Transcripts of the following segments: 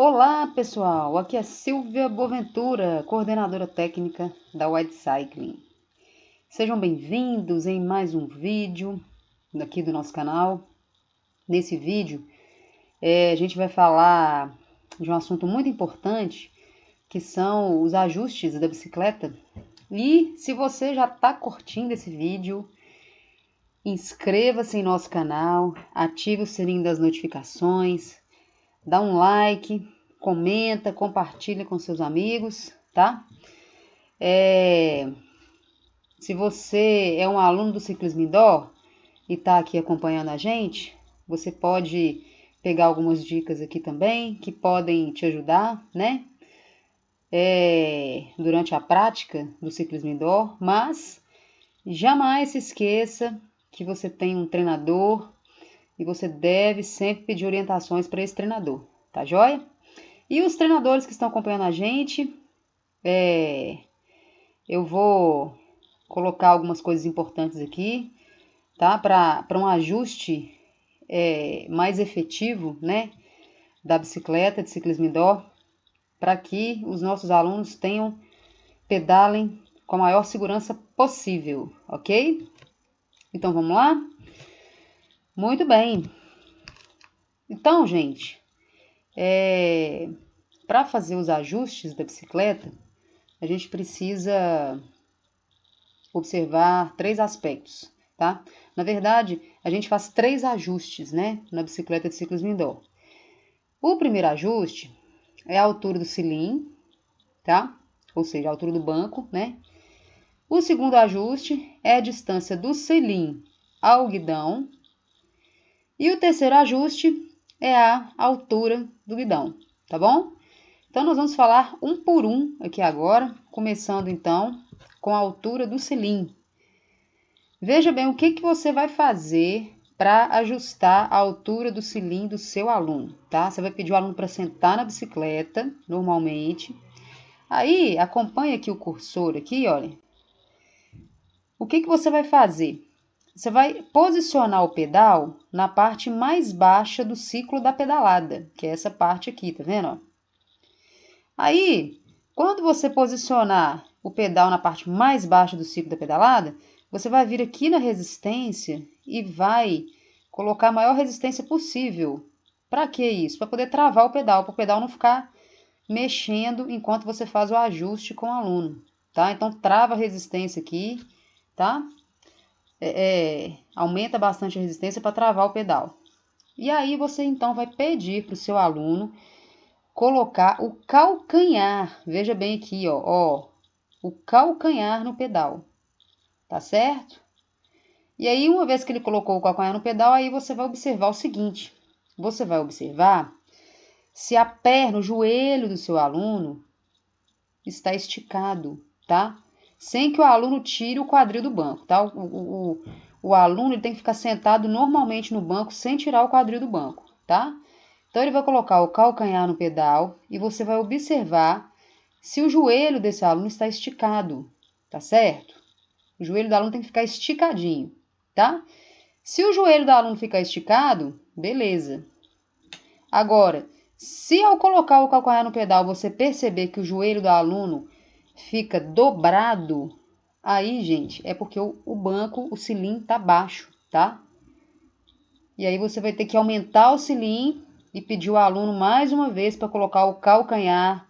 Olá, pessoal! Aqui é Silvia Boaventura, coordenadora técnica da White Cycling. Sejam bem-vindos em mais um vídeo aqui do nosso canal. Nesse vídeo, a gente vai falar de um assunto muito importante, que são os ajustes da bicicleta. E se você já está curtindo esse vídeo, inscreva-se em nosso canal, ative o sininho das notificações, dá um like, comenta, compartilha com seus amigos, tá? Se você é um aluno do Ciclismo Indoor e está aqui acompanhando a gente, você pode pegar algumas dicas aqui também que podem te ajudar, né? Durante a prática do Ciclismo Indoor, mas jamais se esqueça que você tem um treinador e você deve sempre pedir orientações para esse treinador, tá joia? E os treinadores que estão acompanhando a gente, eu vou colocar algumas coisas importantes aqui, tá? Para um ajuste mais efetivo, né? Da bicicleta de ciclismo indoor, para que os nossos alunos pedalem com a maior segurança possível, ok? Então vamos lá? Muito bem. Então, gente, para fazer os ajustes da bicicleta, a gente precisa observar 3 aspectos, tá? Na verdade, a gente faz 3 ajustes, né, na bicicleta de ciclismo indoor. O primeiro ajuste é a altura do cilim, tá? Ou seja, a altura do banco, né? O segundo ajuste é a distância do cilim ao guidão. E o terceiro ajuste é a altura do guidão, tá bom? Então, nós vamos falar um por um aqui agora, começando então com a altura do cilim. Veja bem o que você vai fazer para ajustar a altura do cilim do seu aluno, tá? Você vai pedir o aluno para sentar na bicicleta, normalmente. Aí, acompanha aqui o cursor, aqui, olha. O que você vai fazer? Você vai posicionar o pedal na parte mais baixa do ciclo da pedalada, que é essa parte aqui, tá vendo? Aí, quando você posicionar o pedal na parte mais baixa do ciclo da pedalada, você vai vir aqui na resistência e vai colocar a maior resistência possível. Para que isso? Para poder travar o pedal não ficar mexendo enquanto você faz o ajuste com o aluno, tá? Então, trava a resistência aqui, tá? Aumenta bastante a resistência para travar o pedal. E aí, você então vai pedir para o seu aluno colocar o calcanhar, veja bem aqui, ó, o calcanhar no pedal, tá certo? E aí, uma vez que ele colocou o calcanhar no pedal, aí você vai observar o seguinte, você vai observar se a perna, o joelho do seu aluno está esticado, tá? Sem que o aluno tire o quadril do banco, tá? O aluno ele tem que ficar sentado normalmente no banco sem tirar o quadril do banco, tá? Então, ele vai colocar o calcanhar no pedal e você vai observar se o joelho desse aluno está esticado, tá certo? O joelho do aluno tem que ficar esticadinho, tá? Se o joelho do aluno ficar esticado, beleza. Agora, se ao colocar o calcanhar no pedal você perceber que o joelho do aluno fica dobrado, aí, gente, é porque o banco, o cilim tá baixo, tá? E aí você vai ter que aumentar o cilim e pedir o aluno mais uma vez para colocar o calcanhar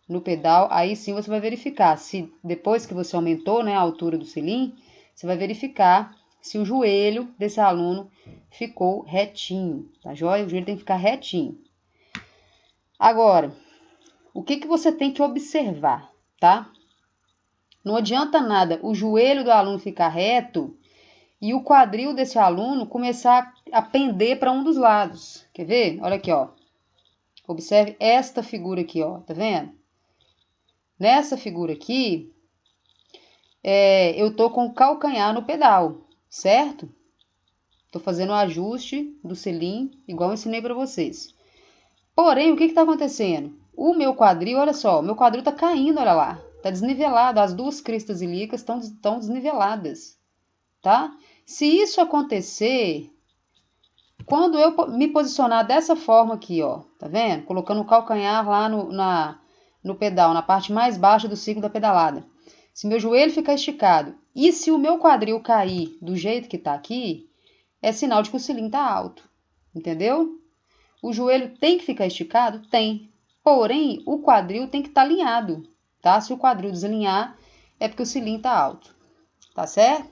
no pedal. Aí sim você vai verificar se depois que você aumentou, né, a altura do cilim, você vai verificar se o joelho desse aluno ficou retinho, tá joia? O joelho tem que ficar retinho. Agora, o que você tem que observar, tá? Não adianta nada o joelho do aluno ficar reto e o quadril desse aluno começar a pender para um dos lados. Quer ver? Olha aqui, ó. Observe esta figura aqui, ó. Tá vendo? Nessa figura aqui, eu tô com o calcanhar no pedal, certo? Tô fazendo o ajuste do selim, igual eu ensinei para vocês. Porém, o que tá acontecendo? O meu quadril, olha só, o meu quadril tá caindo, olha lá. Tá desnivelado, as duas cristas ilíacas estão desniveladas, tá? Se isso acontecer quando eu me posicionar dessa forma aqui, ó, tá vendo? Colocando o calcanhar lá no pedal, na parte mais baixa do ciclo da pedalada. Se meu joelho ficar esticado e se o meu quadril cair do jeito que tá aqui, é sinal de que o cilindro tá alto, entendeu? O joelho tem que ficar esticado? Tem. Porém, o quadril tem que estar alinhado, tá? Se o quadril desalinhar, é porque o cilindro tá alto, tá certo?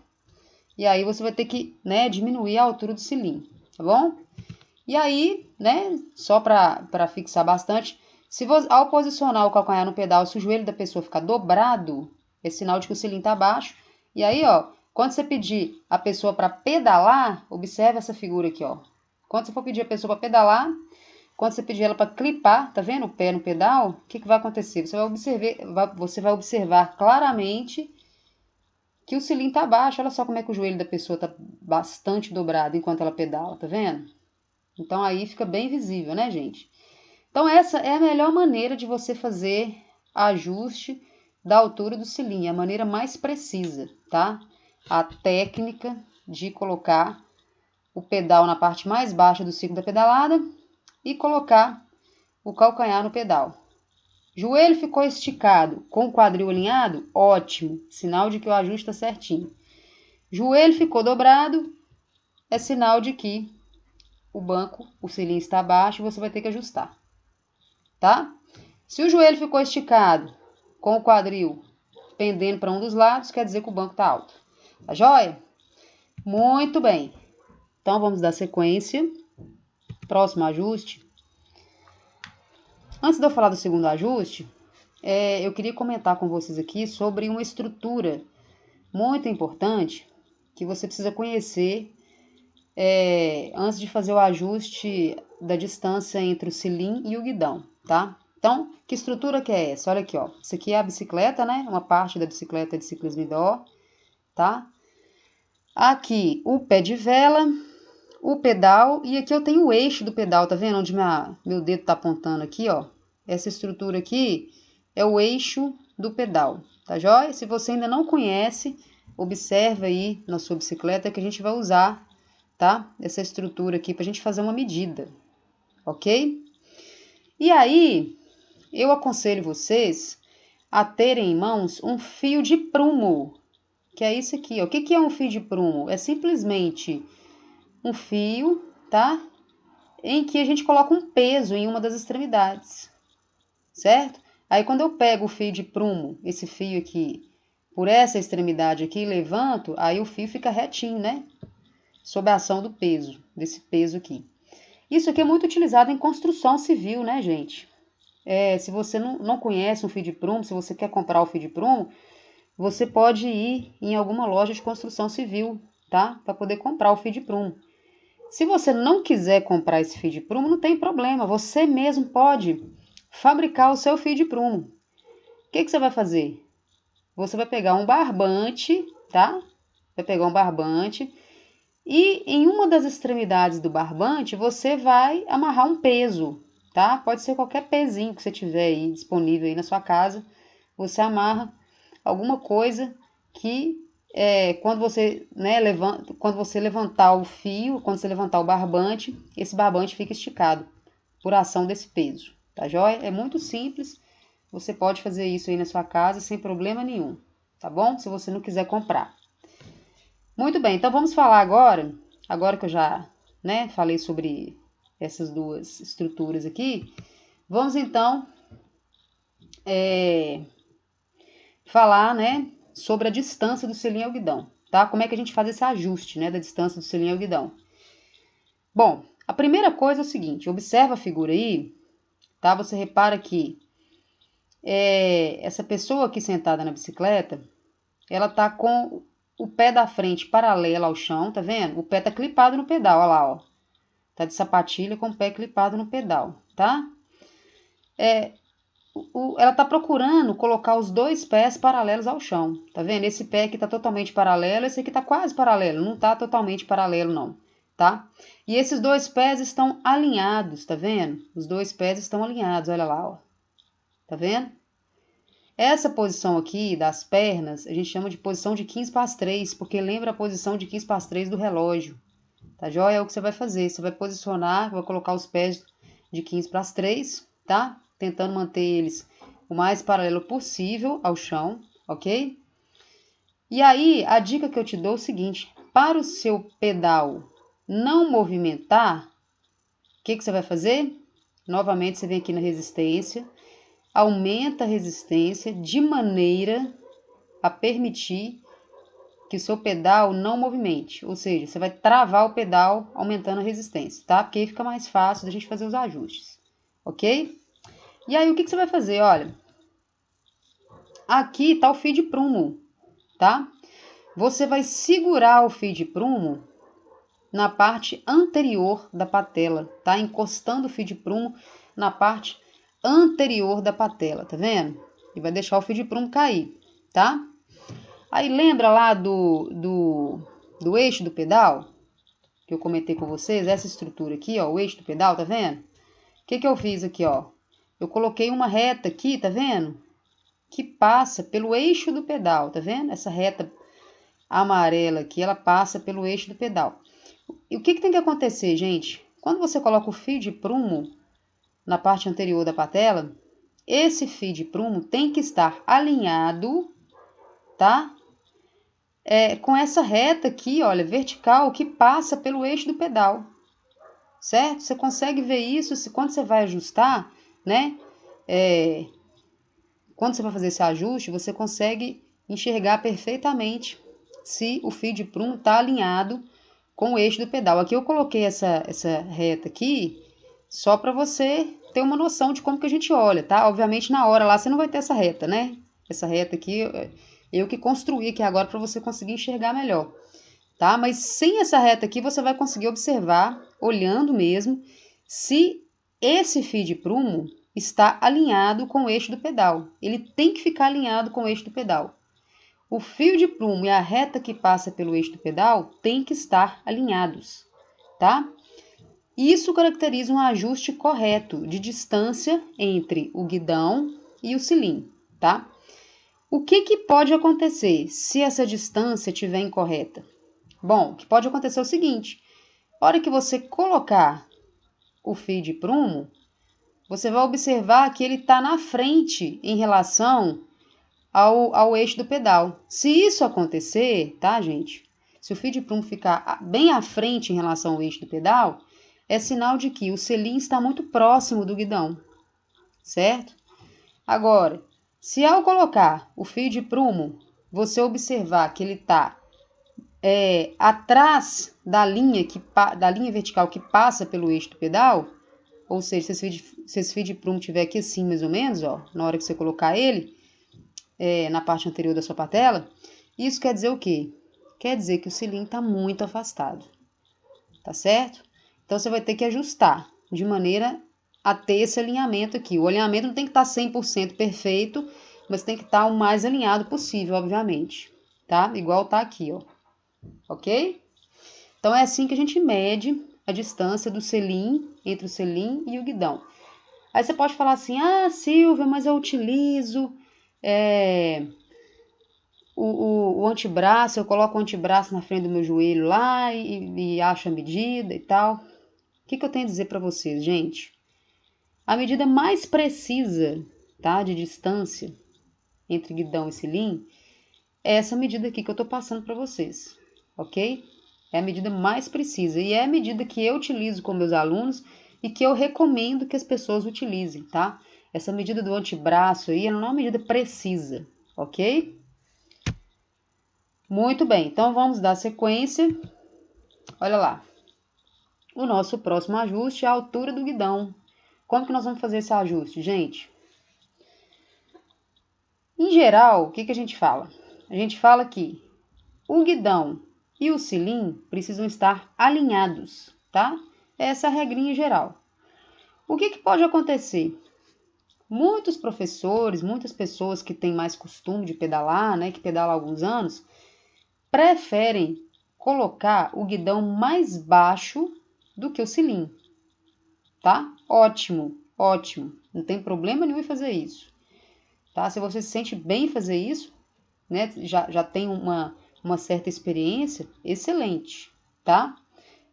E aí você vai ter que, né, diminuir a altura do cilindro, tá bom? E aí, né, só para fixar bastante, se você, ao posicionar o calcanhar no pedal, se o joelho da pessoa ficar dobrado, é sinal de que o cilindro tá baixo. E aí, ó, quando você pedir a pessoa para pedalar, observa essa figura aqui, ó. Quando você for pedir a pessoa para pedalar, quando você pedir ela para clipar, tá vendo o pé no pedal? O que vai acontecer? Você vai observar claramente que o cilindro tá baixo. Olha só como é que o joelho da pessoa tá bastante dobrado enquanto ela pedala, tá vendo? Então aí fica bem visível, né, gente? Então essa é a melhor maneira de você fazer ajuste da altura do cilindro, a maneira mais precisa, tá? A técnica de colocar o pedal na parte mais baixa do ciclo da pedalada e colocar o calcanhar no pedal. Joelho ficou esticado com o quadril alinhado? Ótimo, sinal de que o ajuste está certinho. Joelho ficou dobrado? É sinal de que o cilindro está baixo e você vai ter que ajustar, tá? Se o joelho ficou esticado com o quadril pendendo para um dos lados, quer dizer que o banco está alto. Tá joia? Muito bem. Então, vamos dar sequência. Próximo ajuste. Antes de eu falar do segundo ajuste, eu queria comentar com vocês aqui sobre uma estrutura muito importante que você precisa conhecer antes de fazer o ajuste da distância entre o cilindro e o guidão, tá? Então, que estrutura que é essa? Olha aqui, ó. Isso aqui é a bicicleta, né? Uma parte da bicicleta é de ciclismo indoor, tá? Aqui, o pé de vela, o pedal, e aqui eu tenho o eixo do pedal, tá vendo? Onde meu dedo tá apontando aqui, ó. Essa estrutura aqui é o eixo do pedal, tá joia? Se você ainda não conhece, observa aí na sua bicicleta que a gente vai usar, tá? Essa estrutura aqui pra gente fazer uma medida, ok? E aí, eu aconselho vocês a terem em mãos um fio de prumo, que é isso aqui, ó. O que é um fio de prumo? É simplesmente um fio, tá? Em que a gente coloca um peso em uma das extremidades, certo? Aí quando eu pego o fio de prumo, esse fio aqui, por essa extremidade aqui e levanto, aí o fio fica retinho, né? Sob a ação do peso, desse peso aqui. Isso aqui é muito utilizado em construção civil, né, gente? Se você não conhece um fio de prumo, se você quer comprar o fio de prumo, você pode ir em alguma loja de construção civil, tá? Para poder comprar o fio de prumo. Se você não quiser comprar esse fio de prumo, não tem problema. Você mesmo pode fabricar o seu fio de prumo. O que você vai fazer? Você vai pegar um barbante, tá? Vai pegar um barbante e em uma das extremidades do barbante você vai amarrar um peso, tá? Pode ser qualquer pezinho que você tiver aí disponível aí na sua casa. Você amarra alguma coisa que quando você, né, quando você levantar o fio, quando você levantar o barbante, esse barbante fica esticado por ação desse peso, tá joia? É muito simples, você pode fazer isso aí na sua casa sem problema nenhum, tá bom? Se você não quiser comprar. Muito bem, então vamos falar agora que eu já, né, falei sobre essas duas estruturas aqui, vamos então falar, né, sobre a distância do selim ao guidão, tá? Como é que a gente faz esse ajuste, né, da distância do selim ao guidão? Bom, a primeira coisa é o seguinte, observa a figura aí, tá? Você repara que essa pessoa aqui sentada na bicicleta, ela tá com o pé da frente paralelo ao chão, tá vendo? O pé tá clipado no pedal, olha lá, ó. Tá de sapatilha com o pé clipado no pedal, tá? Ela tá procurando colocar os dois pés paralelos ao chão, tá vendo? Esse pé aqui tá totalmente paralelo, esse aqui tá quase paralelo, não tá totalmente paralelo não, tá? E esses dois pés estão alinhados, tá vendo? Os dois pés estão alinhados, olha lá, ó. Tá vendo? Essa posição aqui das pernas, a gente chama de posição de 15 para as 3, porque lembra a posição de 15 para as 3 do relógio, Tá joia? É o que você vai fazer. Você vai posicionar, vai colocar os pés de 15 para as 3, tá? Tentando manter eles o mais paralelo possível ao chão, ok? E aí, a dica que eu te dou é o seguinte: para o seu pedal não movimentar, o que você vai fazer? Novamente, você vem aqui na resistência, aumenta a resistência de maneira a permitir que o seu pedal não movimente, ou seja, você vai travar o pedal aumentando a resistência, tá? Porque aí fica mais fácil da gente fazer os ajustes, ok? E aí, o que você vai fazer? Olha, aqui tá o fio de prumo, tá? Você vai segurar o fio de prumo na parte anterior da patela, tá? Encostando o fio de prumo na parte anterior da patela, tá vendo? E vai deixar o fio de prumo cair, tá? Aí lembra lá do eixo do pedal, que eu comentei com vocês, essa estrutura aqui, ó, o eixo do pedal, tá vendo? O que eu fiz aqui, ó? Eu coloquei uma reta aqui, tá vendo? Que passa pelo eixo do pedal, tá vendo? Essa reta amarela aqui, ela passa pelo eixo do pedal. E o que tem que acontecer, gente? Quando você coloca o fio de prumo na parte anterior da patela, esse fio de prumo tem que estar alinhado, tá? Com essa reta aqui, olha, vertical, que passa pelo eixo do pedal, certo? Você consegue ver isso quando você vai ajustar, né? Quando você vai fazer esse ajuste, você consegue enxergar perfeitamente se o fio de prumo está alinhado com o eixo do pedal. Aqui eu coloquei essa reta aqui só para você ter uma noção de como que a gente olha, tá? Obviamente na hora lá você não vai ter essa reta, né? Essa reta aqui eu que construí aqui agora para você conseguir enxergar melhor, tá? Mas sem essa reta aqui você vai conseguir observar, olhando mesmo, se esse fio de prumo está alinhado com o eixo do pedal. Ele tem que ficar alinhado com o eixo do pedal. O fio de prumo e a reta que passa pelo eixo do pedal tem que estar alinhados, tá? Isso caracteriza um ajuste correto de distância entre o guidão e o cilim, tá? O que pode acontecer se essa distância estiver incorreta? Bom, o que pode acontecer é o seguinte: a hora que você colocar o fio de prumo, você vai observar que ele está na frente em relação ao eixo do pedal. Se isso acontecer, tá, gente? Se o fio de prumo ficar bem à frente em relação ao eixo do pedal, é sinal de que o selim está muito próximo do guidão, certo? Agora, se ao colocar o fio de prumo, você observar que ele está atrás da linha vertical que passa pelo eixo do pedal, ou seja, se esse fio de prumo estiver aqui assim mais ou menos, ó, na hora que você colocar ele na parte anterior da sua patela, isso quer dizer o quê? Quer dizer que o selim está muito afastado, tá certo? Então você vai ter que ajustar de maneira a ter esse alinhamento aqui. O alinhamento não tem que estar 100% perfeito, mas tem que estar o mais alinhado possível, obviamente, tá? Igual tá aqui, ó. Ok? Então é assim que a gente mede a distância do selim, entre o selim e o guidão. Aí você pode falar assim: ah, Silvia, mas eu utilizo o antebraço, eu coloco o antebraço na frente do meu joelho lá e acho a medida e tal. O que eu tenho a dizer para vocês, gente? A medida mais precisa, tá, de distância entre guidão e selim é essa medida aqui que eu tô passando para vocês, ok? É a medida mais precisa e é a medida que eu utilizo com meus alunos e que eu recomendo que as pessoas utilizem, tá? Essa medida do antebraço aí, ela não é uma medida precisa, ok? Muito bem, então vamos dar sequência. Olha lá. O nosso próximo ajuste é a altura do guidão. Como que nós vamos fazer esse ajuste, gente? Em geral, o que a gente fala? A gente fala que o guidão e o selim precisam estar alinhados, tá? Essa é a regrinha geral. O que pode acontecer? Muitos professores, muitas pessoas que têm mais costume de pedalar, né, que pedalam há alguns anos, preferem colocar o guidão mais baixo do que o selim, tá? Ótimo, ótimo. Não tem problema nenhum em fazer isso, tá? Se você se sente bem em fazer isso, né, já tem uma certa experiência, excelente, tá?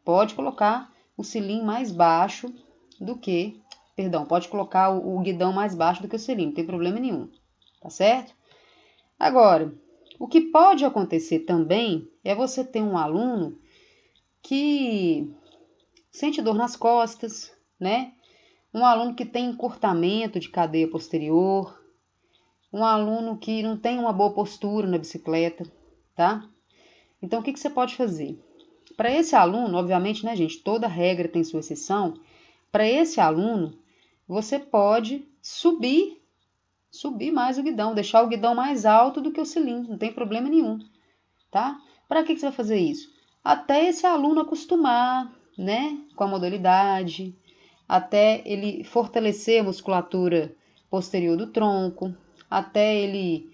Pode colocar o selim mais baixo do que... Perdão, pode colocar o guidão mais baixo do que o selim, não tem problema nenhum, tá certo? Agora, o que pode acontecer também é você ter um aluno que sente dor nas costas, né? Um aluno que tem encurtamento de cadeia posterior, um aluno que não tem uma boa postura na bicicleta, tá? Então, o que você pode fazer? Para esse aluno, obviamente, né, gente, toda regra tem sua exceção. Para esse aluno, você pode subir mais o guidão, deixar o guidão mais alto do que o cilindro, não tem problema nenhum, tá? Para que você vai fazer isso? Até esse aluno acostumar, né, com a modalidade, até ele fortalecer a musculatura posterior do tronco, até ele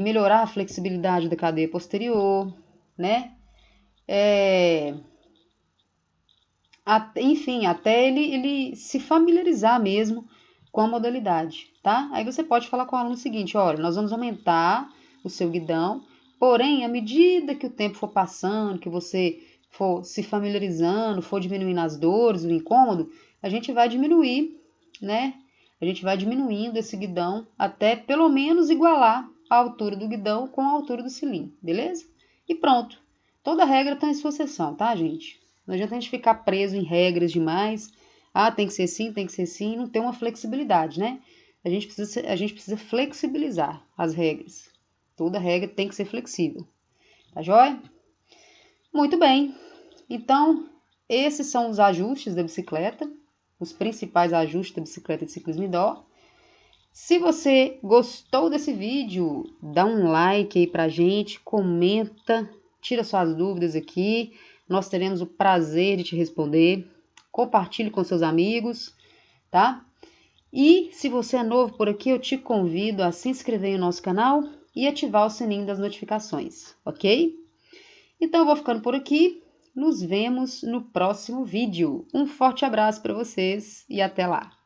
melhorar a flexibilidade da cadeia posterior, né? Enfim, até ele se familiarizar mesmo com a modalidade, tá? Aí você pode falar com o aluno o seguinte, olha, nós vamos aumentar o seu guidão, porém, à medida que o tempo for passando, que você for se familiarizando, for diminuindo as dores, o incômodo, a gente vai diminuir, né? A gente vai diminuindo esse guidão até pelo menos igualar a altura do guidão com a altura do cilindro, beleza? E pronto. Toda regra tem sua exceção, tá, gente? Não adianta a gente ficar preso em regras demais. Ah, tem que ser assim, não tem uma flexibilidade, né? A gente precisa flexibilizar as regras. Toda regra tem que ser flexível. Tá joia? Muito bem. Então, esses são os ajustes da bicicleta, os principais ajustes da bicicleta de ciclismo indoor. Se você gostou desse vídeo, dá um like aí pra gente, comenta, tira suas dúvidas aqui. Nós teremos o prazer de te responder. Compartilhe com seus amigos, tá? E se você é novo por aqui, eu te convido a se inscrever no nosso canal e ativar o sininho das notificações, ok? Então eu vou ficando por aqui. Nos vemos no próximo vídeo. Um forte abraço para vocês e até lá!